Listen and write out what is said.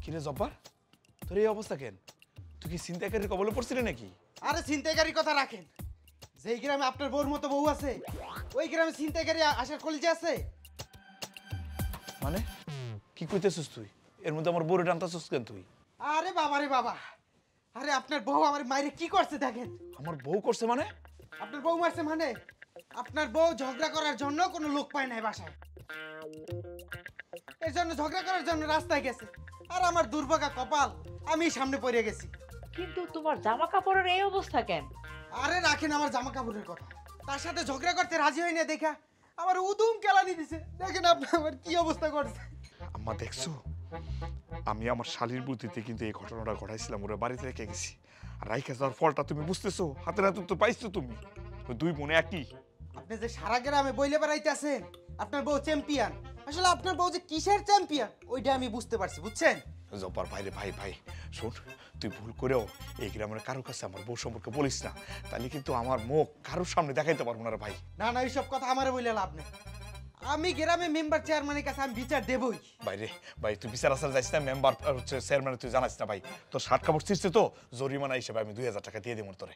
কিরে জব্বার, তোর এই অবস্থা কেন? তুই কি ছিনতাইকারীর কবলে পড়ছিলি নাকি? আরে ছিনতাইকারীর কথা রাখেন, যেই গ্রামে আপনার বউর মতো বউ আছে ওই গ্রামে ছিনতাইকারী আসার কলিজা আছে? মানে কি কইতেছিস তুই? এর মধ্যে আমার বউরে টানতাছিস কেন তুই? আরে বাবা রে বাবা, আরে আপনার বউ আমার মায়ের কি করছে দেখেন। আমার বউ করছে মানে? আপনার বউ মারছে মানে? আপনার বউ ঝগড়া করার জন্য কোনো লোক পায় নাই বাসায়, এর জন্য ঝগড়া করার জন্য রাস্তায় গেছে। আর আমার দুর্ভাগা কপাল, আমি সামনে পড়ে গেছি। কিন্তু তোমার জামা কাপড়ের এই অবস্থা কেন? আরে রাখেন আমার জামা কাপড়ের কথা, তার সাথে ঝগড়া করতে রাজি হই না দেখা আমার উদুম কেলানি দিছে। দেখেন আপনি আমার কি অবস্থা করছে। আম্মা দেখছো, আমি আমার শালীর বুদ্ধিতে কিন্তু এই ঘটনাটা ঘটাইছিলাম, ওরা বাড়িতে রেখে গেছি। আর রাইখা যাওয়ার ফলটা তুমি বুঝতেছো, হাতে হাতে তো পাইছো তুমি। ওই দুই বোনে একই। আপনি যে সারা গ্রামে বইলে বেড়াইতেছেন আপনার বউ চ্যাম্পিয়ন, আসলে আপনার বউ যে কিসের চ্যাম্পিয়ন ওইটা আমি বুঝতে পারছি, বুঝছেন? জব্বার ভাইরে ভাই ভাই শোন, তুই ভুল করেও এই গ্রামের কারোর কাছে আমার বউ সম্পর্কে বলিস না, তাহলে কিন্তু আমার মুখ কারোর সামনে দেখাইতে পারবো না রে ভাই। না না, এইসব কথা আমারে বইলে লাভ নেই। আমি গ্রামে মেম্বার চেয়ারম্যানের কাছে আমি বিচার দেবই। বাইরে ভাই তুই বিচার আসার যাইস না, মেম্বার হচ্ছে চেয়ারম্যান তুই জানাস না ভাই। তোর শার্ট কাপড় ছিঁড়ছে তো, জরিমানা হিসেবে আমি 2000 টাকা দিয়ে দিব তোরে।